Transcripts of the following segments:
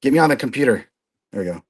Get me on the computer. There we go.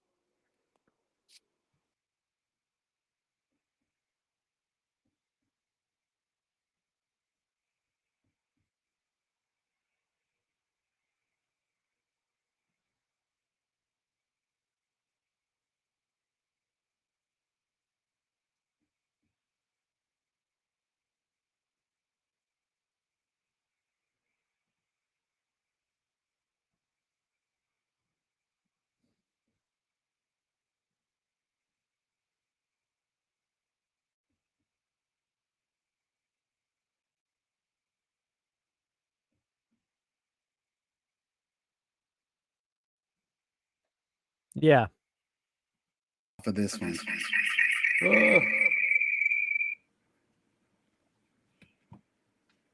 Yeah. For this one.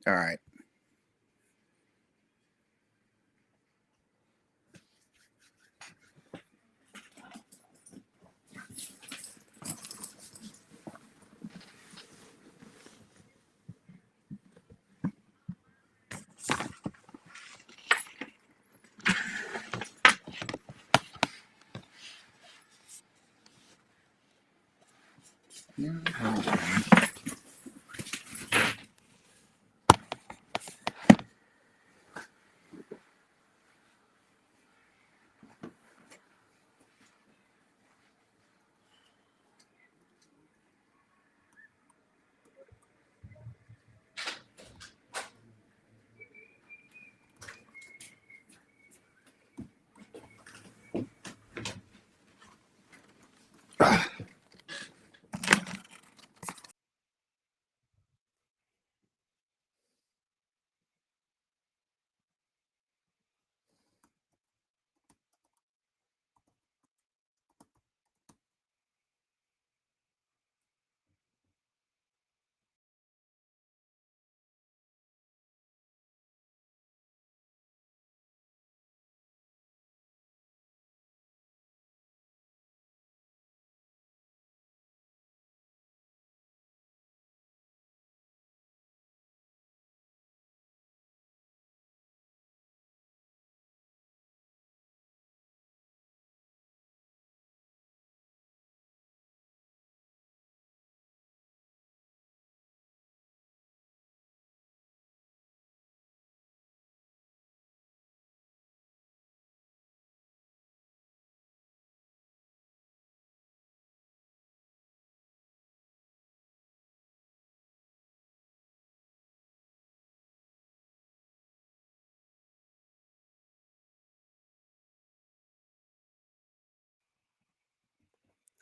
All right.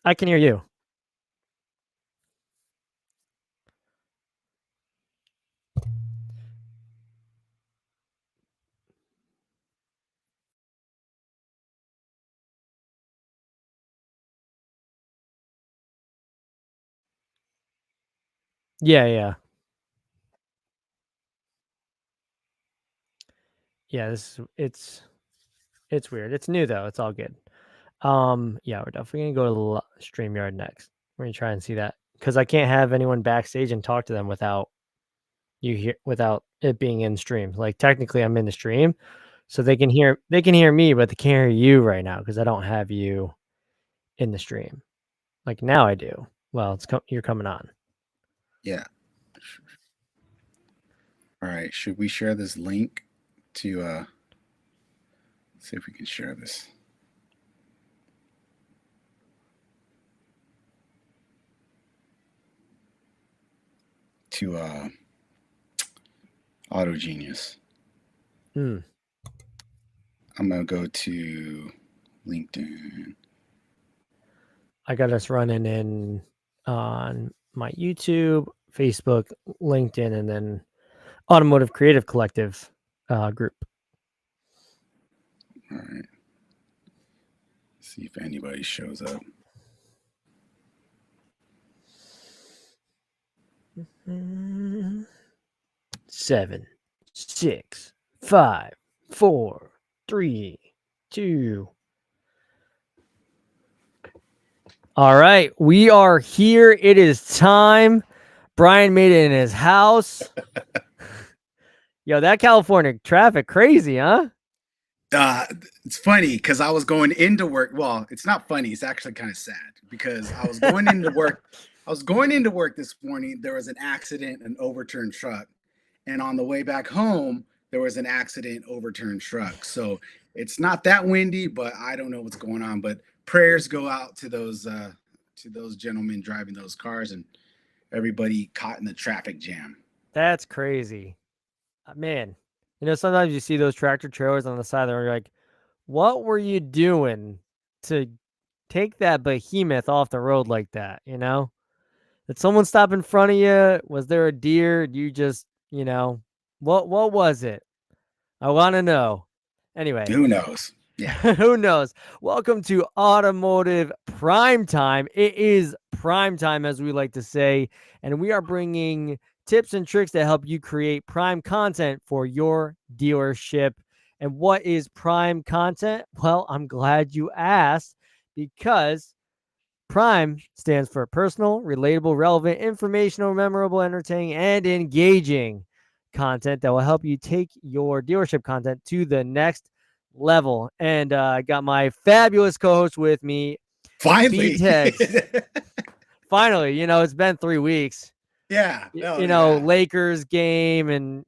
I can hear you. Yeah. Yeah, it's weird. It's new though. It's all good. Yeah, we're definitely gonna go to StreamYard next. We're gonna try and see that because I can't have anyone backstage and talk to them without without it being in stream. Like technically, I'm in the stream, so they can hear me, but they can't hear you right now because I don't have you in the stream. Like now I do. Well, you're coming on. Yeah. All right. Should we share this link to see if we can share this? To Auto Genius. Mm. I'm gonna go to LinkedIn. I got us running in on my YouTube, Facebook, LinkedIn, and then Automotive Creative Collective group. All right. See if anybody shows up. Mm-hmm. 7, 6, 5, 4, 3, 2. All right, we are here. It is time. Brian made it in his house. Yo, that California traffic crazy, huh? Uh, it's funny because I was going into work. Well, it's not funny. It's actually kind of sad because I was going into work. I was going into work this morning. There was an accident, an overturned truck, and on the way back home, there was an accident, overturned truck. So it's not that windy, but I don't know what's going on. But prayers go out to those gentlemen driving those cars and everybody caught in the traffic jam. That's crazy. Man, sometimes you see those tractor trailers on the side of the road, you're like, what were you doing to take that behemoth off the road like that, Did someone stop in front of you? Was there a deer? You just, what was it? I want to know. Anyway, Who knows? Yeah. who knows? Welcome to Automotive Primetime. It is primetime, as we like to say, and we are bringing tips and tricks to help you create prime content for your dealership. And what is prime content? Well, I'm glad you asked, because Prime stands for personal, relatable, relevant, informational, memorable, entertaining, and engaging content that will help you take your dealership content to the next level. And I got my fabulous co-host with me, Finally. B-Tex. Finally, it's been 3 weeks. Yeah. Yeah. Lakers game and,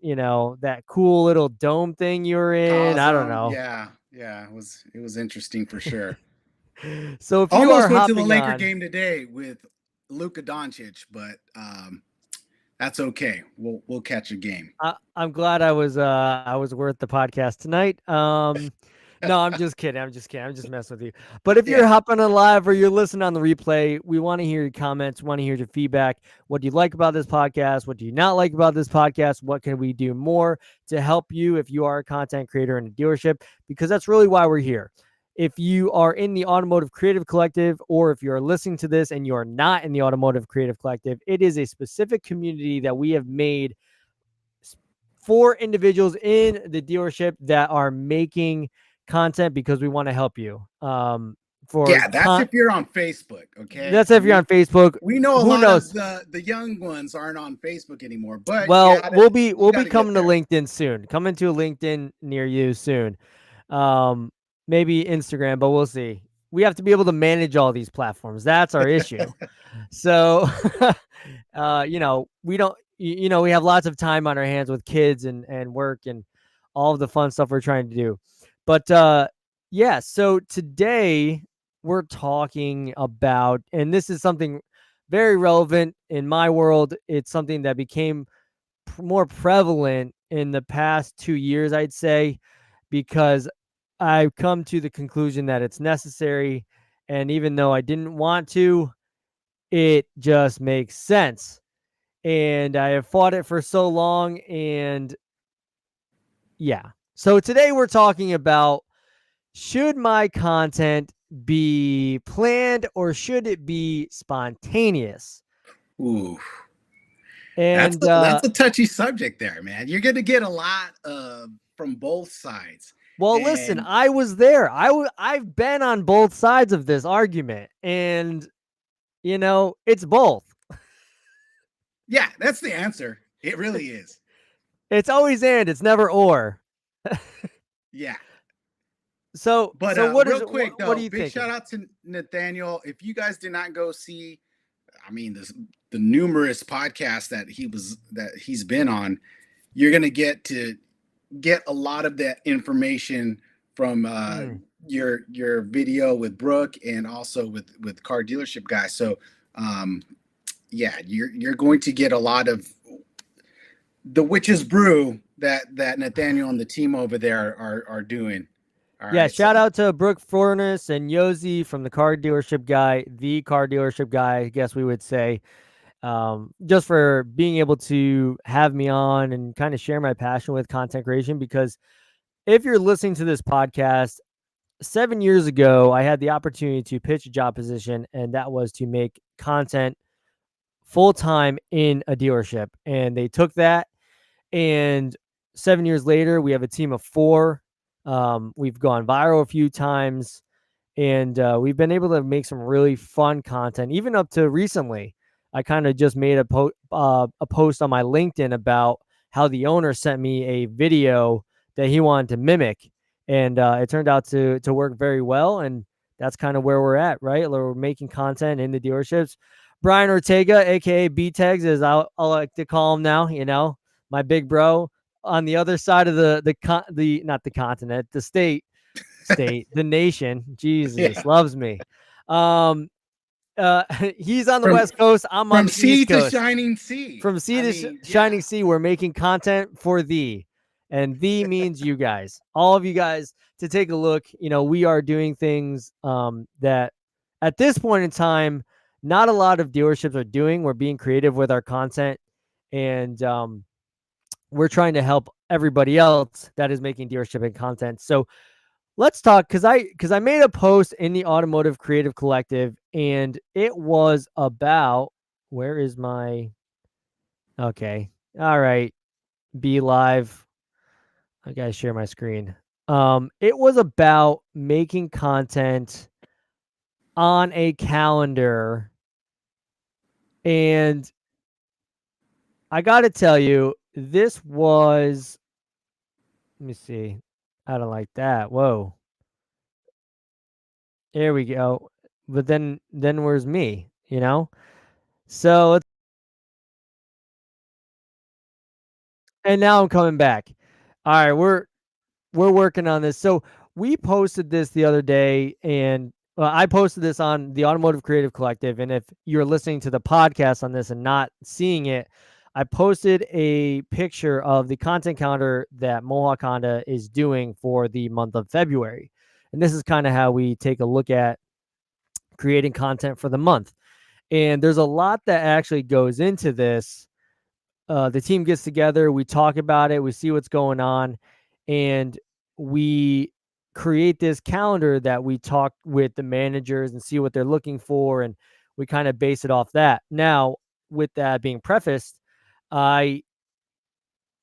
that cool little dome thing you were in. I don't know. Yeah. Yeah. It was interesting for sure. So if you Almost are went to the hopping Laker on, game today with Luka Doncic, but that's okay. We'll catch a game. I'm glad I was worth the podcast tonight. No, I'm just kidding. I'm just messing with you. But if you're Yeah. hopping on live or you're listening on the replay, we want to hear your comments, want to hear your feedback. What do you like about this podcast? What do you not like about this podcast? What can we do more to help you if you are a content creator in a dealership? Because that's really why we're here. If you are in the Automotive Creative Collective, or if you're listening to this and you are not in the Automotive Creative Collective, it is a specific community that we have made for individuals in the dealership that are making content because we want to help you. That's if you're on Facebook. Okay. That's if you're on Facebook. We know a Who lot knows? of the young ones aren't on Facebook anymore, but Well, we'll be coming to LinkedIn soon. Coming to a LinkedIn near you soon. Maybe Instagram, but we'll see. We have to be able to manage all these platforms. That's our issue. So, we don't, we have lots of time on our hands with kids and work and all of the fun stuff we're trying to do. But, yeah, so today we're talking about, and this is something very relevant in my world. It's something that became more prevalent in the past 2 years, I'd say, because I've come to the conclusion that it's necessary. And even though I didn't want to, it just makes sense. And I have fought it for so long. And yeah. So today we're talking about, should my content be planned or should it be spontaneous? Ooh. And that's a touchy subject there, man. You're gonna get a lot from both sides. Well, listen, I was there. I've been on both sides of this argument, and it's both. Yeah, that's the answer. It really is. It's always and, it's never or. Yeah. So, but what real is quick what, though, what do you big think? shout out to Nathaniel. If you guys did not go see, I mean, the numerous podcasts that he's been on, you're gonna get a lot of that information from your video with Brooke and also with Car Dealership Guy. So yeah, you're going to get a lot of the witch's brew that Nathaniel and the team over there are doing. All Yeah, right, shout out to Brooke Furness and Yosi from the Car Dealership Guy, I guess we would say, just for being able to have me on and kind of share my passion with content creation. Because if you're listening to this podcast, 7 years ago, I had the opportunity to pitch a job position, and that was to make content full-time in a dealership. And they took that, and 7 years later, we have a team of 4. We've gone viral a few times, and we've been able to make some really fun content, even up to recently. I kind of just made a post on my LinkedIn about how the owner sent me a video that he wanted to mimic. and it turned out to work very well. And that's kind of where we're at, right? We're making content in the dealerships. Brian Ortega, aka B-Tegs, as I like to call him now, my big bro on the other side of the not the continent, the the nation. Jesus Yeah. loves me. Um, he's on the From West Coast. I'm on from the sea East to Coast. shining sea. From sea I to mean, yeah. shining sea, we're making content for thee. And thee means you guys, all of you guys, to take a look. We are doing things that at this point in time, not a lot of dealerships are doing. We're being creative with our content, and we're trying to help everybody else that is making dealership and content. So let's talk, because I made a post in the Automotive Creative Collective, and it was about, where is my, okay, all right, be live. I gotta share my screen. It was about making content on a calendar, and I gotta tell you, this was, let me see. I don't like that. Whoa. There we go. But then where's me? So and now I'm coming back. All right, we're working on this. So we posted this the other day, and I posted this on the Automotive Creative Collective. And if you're listening to the podcast on this and not seeing it, I posted a picture of the content calendar that Mohawk Honda is doing for the month of February. And this is kind of how we take a look at creating content for the month. And there's a lot that actually goes into this. The team gets together, we talk about it, we see what's going on, and we create this calendar that we talk with the managers and see what they're looking for, and we kind of base it off that. Now, with that being prefaced, I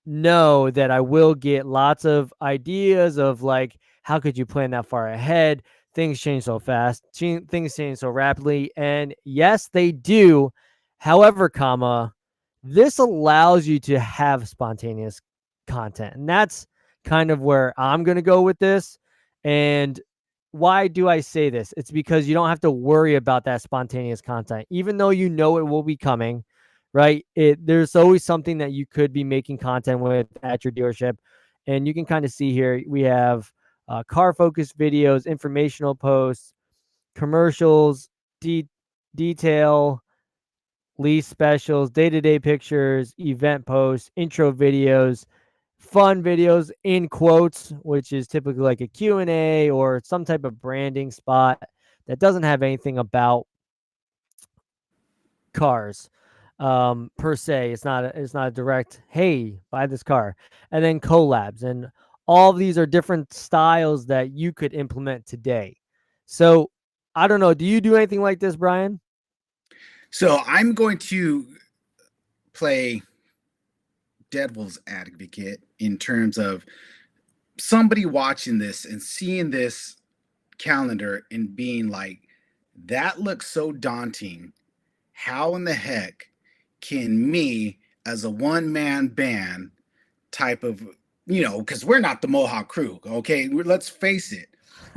know that I will get lots of ideas of, like, how could you plan that far ahead? Things change so fast, things change so rapidly, and yes, they do. However, this allows you to have spontaneous content, and that's kind of where I'm going to go with this. And why do I say this? It's because you don't have to worry about that spontaneous content, even though it will be coming, right? There's always something that you could be making content with at your dealership. And you can kind of see here, we have car focused videos, informational posts, commercials, detail, lease specials, day-to-day pictures, event posts, intro videos, fun videos in quotes, which is typically like a Q&A or some type of branding spot that doesn't have anything about cars per se. It's not a direct, hey, buy this car. And then collabs, and all of these are different styles that you could implement today. So I don't know, do you do anything like this, Brian? So I'm going to play devil's advocate in terms of somebody watching this and seeing this calendar and being like, that looks so daunting. How in the heck can me, as a one-man band type of, because we're not the Mohawk Crew, okay? Let's face it.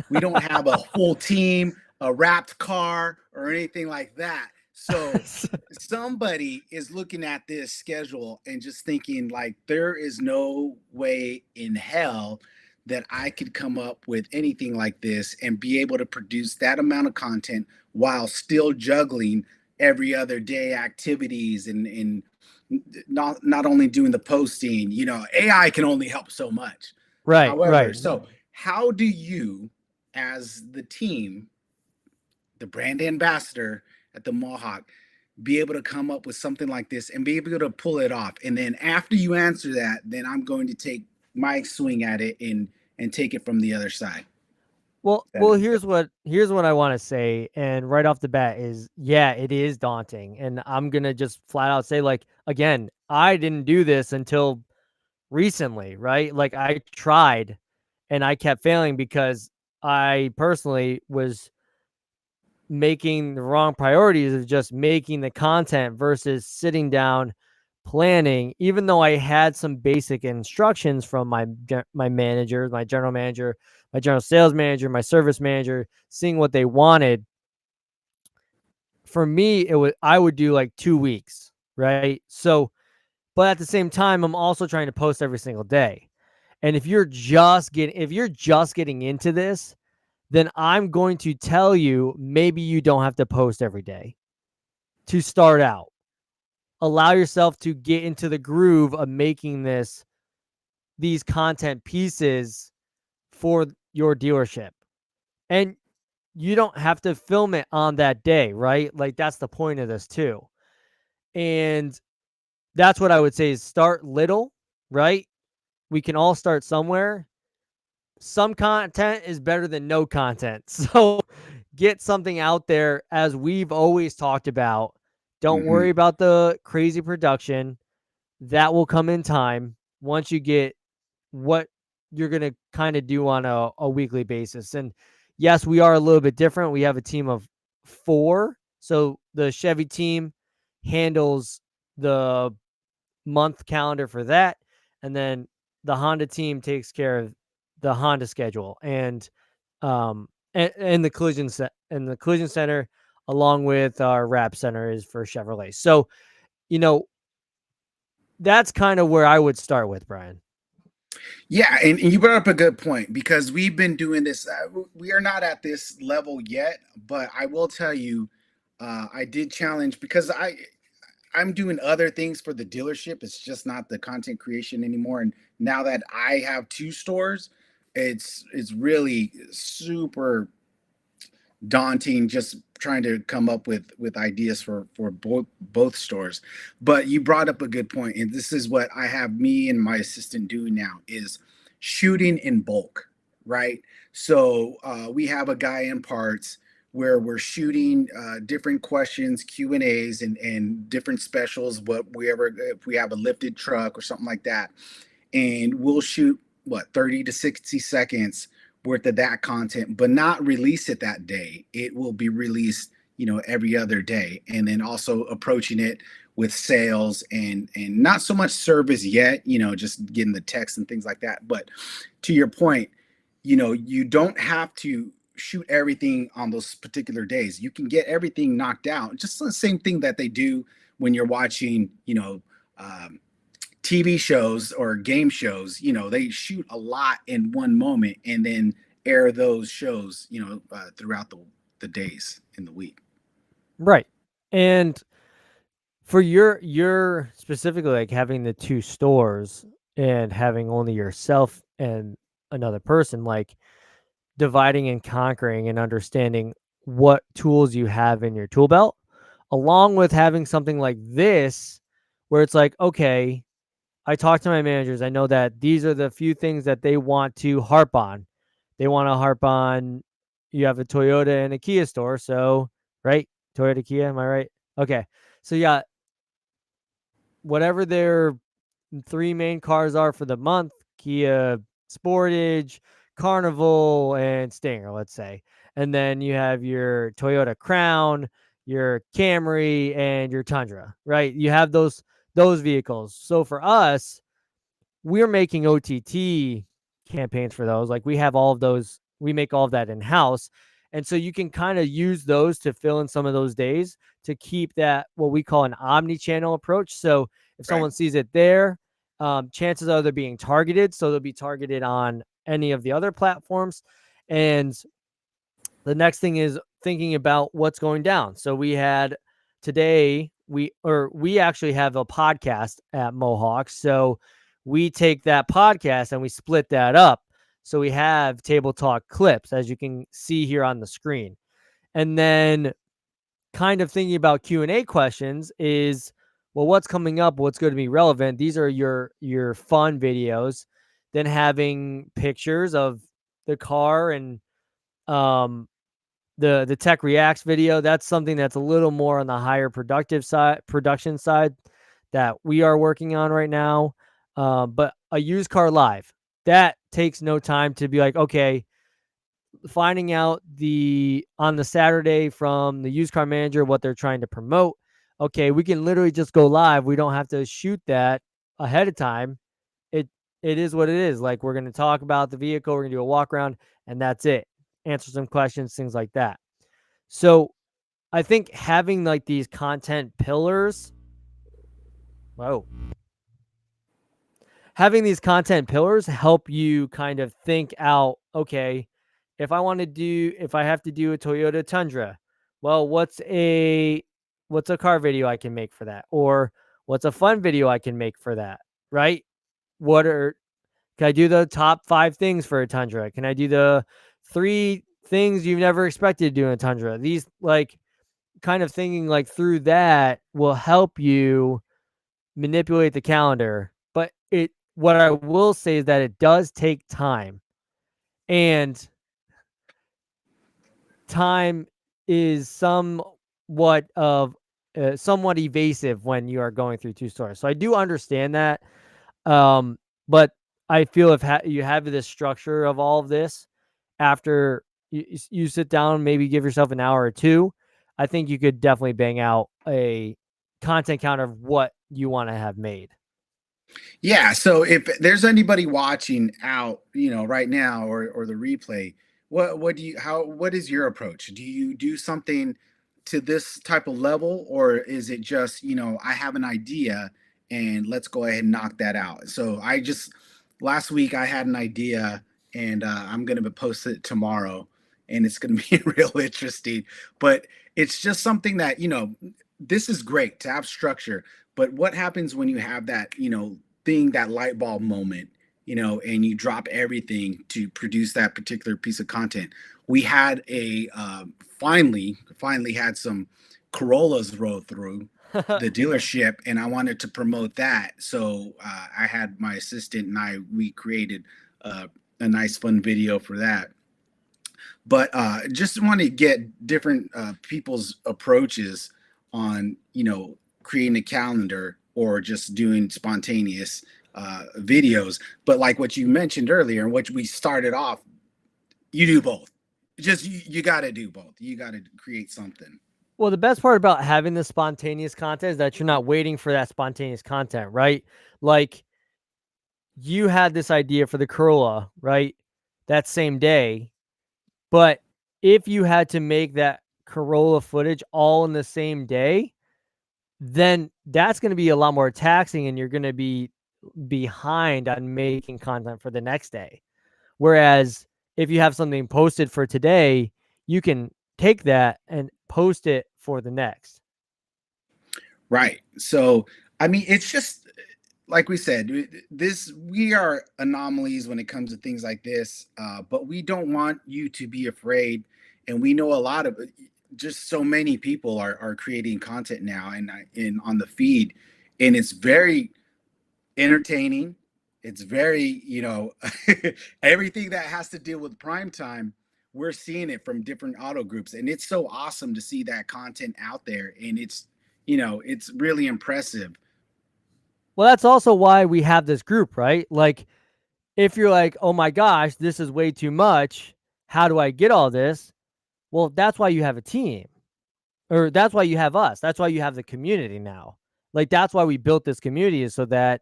We don't have a full team, a wrapped car, or anything like that. So somebody is looking at this schedule and just thinking, like, there is no way in hell that I could come up with anything like this and be able to produce that amount of content while still juggling every other day activities and not only doing the posting. AI can only help so much. Right, However, right. so how do you, as the team, the brand ambassador at the Mohawk, be able to come up with something like this and be able to pull it off? And then after you answer that, then I'm going to take my swing at it and take it from the other side. Well, here's what I want to say, and right off the bat is, yeah, it is daunting, and I'm gonna just flat out say, like, again, I didn't do this until recently, right? Like, I tried, and I kept failing because I personally was making the wrong priorities of just making the content versus sitting down planning. Even though I had some basic instructions from my manager, my general manager, my general sales manager, my service manager, seeing what they wanted. For me, I would do like 2 weeks, right? So, but at the same time, I'm also trying to post every single day. And if you're just getting into this, then I'm going to tell you maybe you don't have to post every day to start out. Allow yourself to get into the groove of making these content pieces for your dealership. And you don't have to film it on that day, right? Like that's the point of this too. And that's what I would say is start little, right? We can all start somewhere. Some content is better than no content. So get something out there as we've always talked about. Don't Hmm. worry about the crazy production. That will come in time once you get what you're going to kind of do on a weekly basis. And yes, we are a little bit different. We have a team of 4. So the Chevy team handles the month calendar for that. And then the Honda team takes care of the Honda schedule and the collision center along with our wrap center is for Chevrolet. So, you know, that's kind of where I would start with, Brian. Yeah, and you brought up a good point because we've been doing this. We are not at this level yet, but I will tell you, I did challenge because I'm doing other things for the dealership. It's just not the content creation anymore. And now that I have 2 stores, it's really super daunting just trying to come up with ideas for both stores. But you brought up a good point, and this is what I have me and my assistant doing now is shooting in bulk, right? So we have a guy in parts where we're shooting different questions, Q&As, and different specials, what we ever, if we have a lifted truck or something like that, and we'll shoot what 30 to 60 seconds worth of that content, but not release it that day. It will be released, every other day. And then also approaching it with sales and not so much service yet, just getting the text and things like that. But to your point, you don't have to shoot everything on those particular days. You can get everything knocked out. Just the same thing that they do when you're watching, TV shows or game shows, they shoot a lot in one moment and then air those shows, throughout the days in the week. Right. And for your specifically like having the 2 stores and having only yourself and another person, like dividing and conquering and understanding what tools you have in your tool belt, along with having something like this where it's like, okay, I talk to my managers. I know that these are the few things that they want to harp on. They want to harp on you have a Toyota and a Kia store, so right? Toyota Kia, am I right? Okay. So yeah, whatever their 3 main cars are for the month, Kia Sportage, Carnival, and Stinger, let's say. And then you have your Toyota Crown, your Camry, and your Tundra, right? You have those vehicles. So for us, we're making OTT campaigns for those. Like we have all of those, we make all of that in house. And so you can kind of use those to fill in some of those days to keep that what we call an omni-channel approach. So if Right. someone sees it there, chances are they're being targeted. So they'll be targeted on any of the other platforms. And the next thing is thinking about what's going down. So we had today, we actually have a podcast at Mohawk. So we take that podcast and we split that up. So we have table talk clips, as you can see here on the screen. And then kind of thinking about Q&A questions is, well, what's coming up? What's going to be relevant? These are your fun videos. Then having pictures of the car and um, the Tech Reacts video. That's something that's a little more on the higher production side that we are working on right now. But a used car live, that takes no time to be like, okay, finding out on the Saturday from the used car manager what they're trying to promote. Okay, we can literally just go live. We don't have to shoot that ahead of time. It it is what it is. Like, we're going to talk about the vehicle, we're going to do a walk around, and that's it. Answer some questions, things like that. So I think having like these content pillars, whoa, having these content pillars help you kind of think out, okay, if I have to do a Toyota Tundra, well, what's a car video I can make for that? Or what's a fun video I can make for that? Right? Can I do the top 5 things for a Tundra? Can I do the 3 things you've never expected to do in a Tundra? These, like, kind of thinking like through that will help you manipulate the calendar. But what I will say is that it does take time, and time is somewhat evasive when you are going through 2 stores. So I do understand that. But I feel if you have this structure of all of this, after you sit down, maybe give yourself an hour or 2, I think you could definitely bang out a content counter of what you want to have made. Yeah. So if there's anybody watching out, right now or the replay, what is your approach? Do you do something to this type of level, or is it just, I have an idea and let's go ahead and knock that out? So last week I had an idea, and I'm going to post it tomorrow, and it's going to be real interesting, but it's just something that, this is great to have structure, but what happens when you have that, thing, that light bulb moment, and you drop everything to produce that particular piece of content? We had finally had some Corollas roll through the dealership, and I wanted to promote that. So I had my assistant and we created a nice fun video for that. But just want to get different people's approaches on, creating a calendar or just doing spontaneous videos. But like what you mentioned earlier, and what we started off, you do both. Just you got to do both. You got to create something. Well, the best part about having the spontaneous content is that you're not waiting for that spontaneous content, right? Like, you had this idea for the Corolla, right? That same day. But if you had to make that Corolla footage all in the same day, then that's going to be a lot more taxing, and you're going to be behind on making content for the next day. Whereas if you have something posted for today, you can take that and post it for the next. Right. So, I mean, it's just like we said, we are anomalies when it comes to things like this, but we don't want you to be afraid. And we know a lot of just so many people are creating content now and on the feed, and it's very entertaining. It's very, everything that has to deal with prime time, we're seeing it from different auto groups, and it's so awesome to see that content out there, and it's really impressive. Well, that's also why we have this group, right? Like, if you're like, oh my gosh, this is way too much, how do I get all this? Well, that's why you have a team, or that's why you have us. That's why you have the community now. Like, that's why we built this community, is so that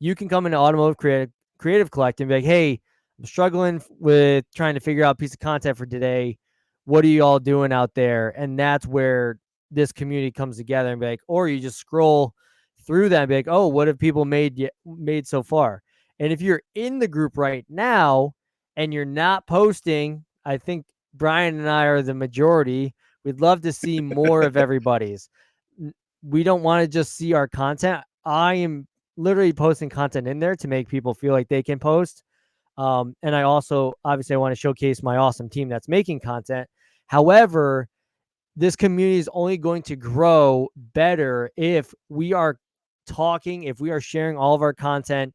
you can come into Automotive Creative Collective and be like, hey, I'm struggling with trying to figure out a piece of content for today. What are you all doing out there? And that's where this community comes together, and be like, or you just scroll through that and be like, oh, what have people made so far? And if you're in the group right now and you're not posting, I think Brian and I are the majority. We'd love to see more of everybody's. We don't want to just see our content. I am literally posting content in there to make people feel like they can post. And I also, obviously, I want to showcase my awesome team that's making content. However, this community is only going to grow better if we are talking, if we are sharing all of our content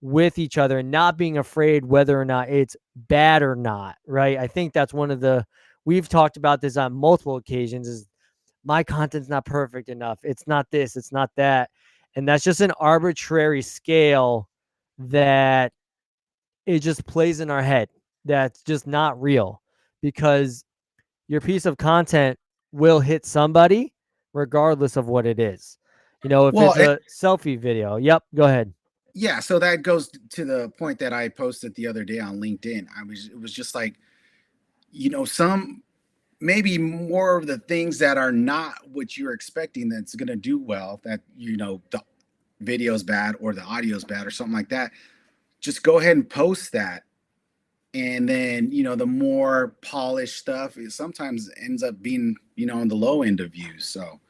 with each other and not being afraid whether or not it's bad or not, right? I think that's we've talked about this on multiple occasions, is my content's not perfect enough. It's not this, it's not that. And that's just an arbitrary scale that it just plays in our head. That's just not real, because your piece of content will hit somebody regardless of what it is. If Well, it's a selfie video. Yep, go ahead. Yeah, so that goes to the point that I posted the other day on LinkedIn. It was just like, some maybe more of the things that are not what you're expecting that's going to do well, that the video's bad or the audio's bad or something like that. Just go ahead and post that, and then the more polished stuff is sometimes ends up being on the low end of views. So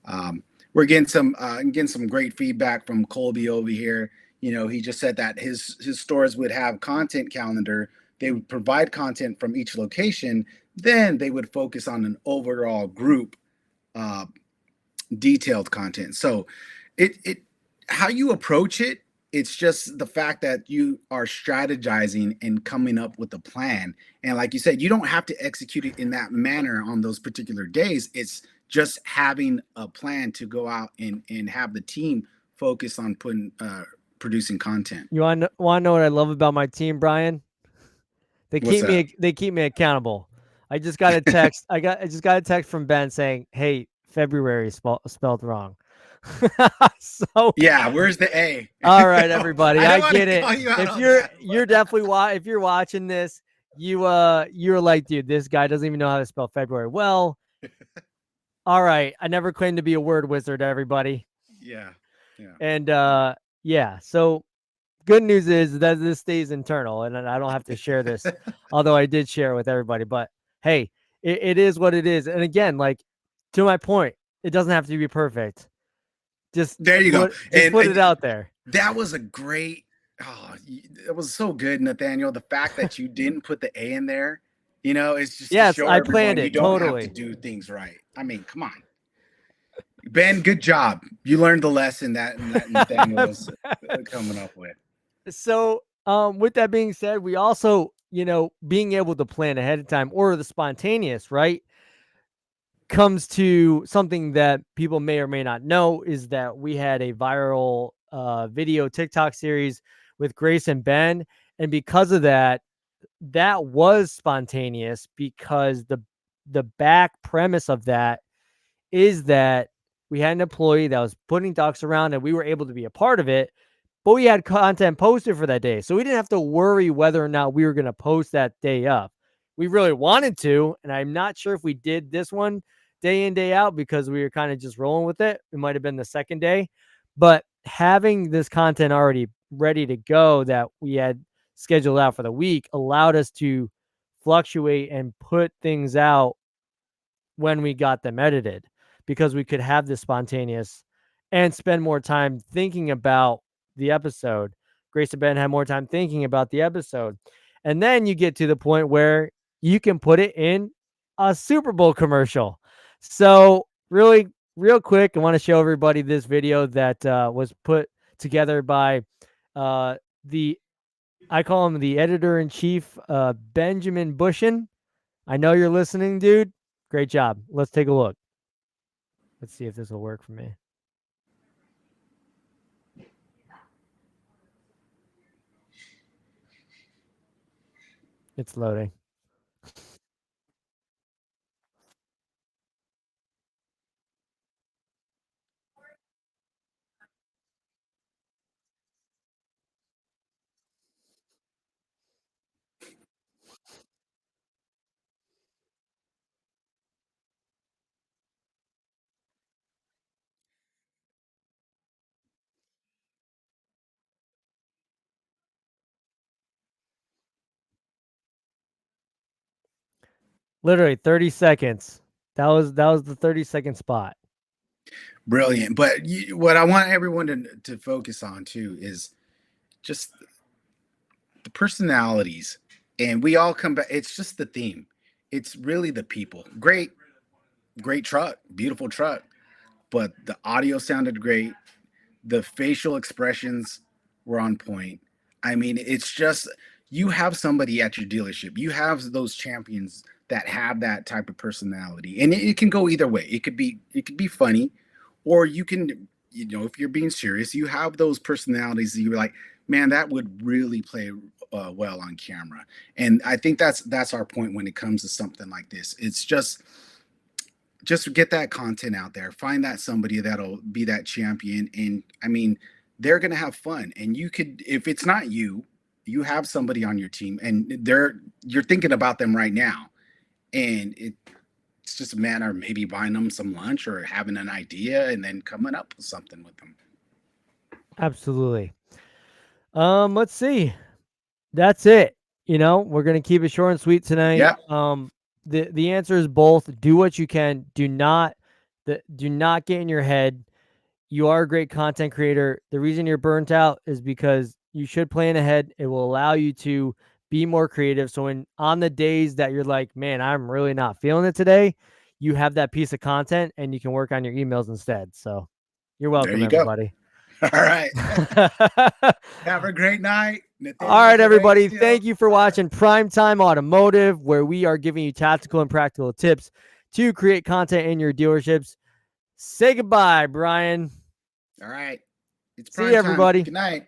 um, we're getting some great feedback from Colby over here. He just said that his stores would have content calendar. They would provide content from each location. Then they would focus on an overall group uh, detailed content. So it how you approach it, it's just the fact that you are strategizing and coming up with a plan. And like you said, you don't have to execute it in that manner on those particular days. It's just having a plan to go out and have the team focus on producing content. You want to know what I love about my team, Brian? What's that? They keep me accountable. I just got a text. I just got a text from Ben saying, "Hey, February is spelled wrong." So, Yeah, where's the A? all right, everybody, I don't I want get to it. call you out If on that, you're but definitely if you're watching this, you're like, dude, this guy doesn't even know how to spell February. Well, all right. I never claimed to be a word wizard, everybody. yeah, yeah. And yeah, so good news is that this stays internal, and I don't have to share this, although I did share it with everybody. But hey, it is what it is. And again, like, to my point, it doesn't have to be perfect. Just There you go. put it out there. That was a great. Oh, it was so good, Nathaniel. The fact that you didn't put the A in there, it's just to Yes, show I planned everyone you it don't have to totally. do things right. I mean, come on, Ben. Good job. You learned the lesson that Nathaniel was coming up with. So, with that being said, we also, being able to plan ahead of time, or the spontaneous, right, comes to something that people may or may not know, is that we had a viral video TikTok series with Grace and Ben. And because of that, that was spontaneous, because the back premise of that is that we had an employee that was putting ducks around, and we were able to be a part of it, but we had content posted for that day. So we didn't have to worry whether or not we were going to post that day up. We really wanted to, and I'm not sure if we did this one day in, day out, because we were kind of just rolling with it. It might have been the second day, but having this content already ready to go that we had scheduled out for the week allowed us to fluctuate and put things out when we got them edited, because we could have this spontaneous and spend more time thinking about the episode. Grace and Ben had more time thinking about the episode. And then you get to the point where you can put it in a Super Bowl commercial. So, really, real quick, I want to show everybody this video that was put together by uh, the, I call him the editor in chief, Benjamin Bushin. I know you're listening, dude. Great job. Let's take a look. Let's see if this will work for me. It's loading. Literally 30 seconds. That was the 30-second spot. Brilliant. But what I want everyone to focus on too is just the personalities, and we all come back. It's just the theme. It's really the people. Great truck, beautiful truck, but the audio sounded great. The facial expressions were on point. I mean, it's just, you have somebody at your dealership. You have those champions that have that type of personality, and it can go either way. It could be funny, or you can, if you're being serious, you have those personalities that you're like, man, that would really play well on camera. And I think that's our point when it comes to something like this. It's just get that content out there, find that somebody that'll be that champion. And I mean, they're going to have fun. And you could, if it's not you, you have somebody on your team and you're thinking about them right now. And it's just a matter of maybe buying them some lunch or having an idea and then coming up with something with them. Absolutely. Let's see. That's it. You know, we're gonna keep it short and sweet tonight. Yeah. The answer is both. Do what you can. Do not get in your head. You are a great content creator. The reason you're burnt out is because you should plan ahead. It will allow you to be more creative. So on the days that you're like, man, I'm really not feeling it today, you have that piece of content and you can work on your emails instead. So you're There welcome, you go. everybody. All right. Have a great night. All right, everybody. Thank you for watching Primetime Automotive, where we are giving you tactical and practical tips to create content in your dealerships. Say goodbye, Brian. All right. It's See you, everybody. Good night.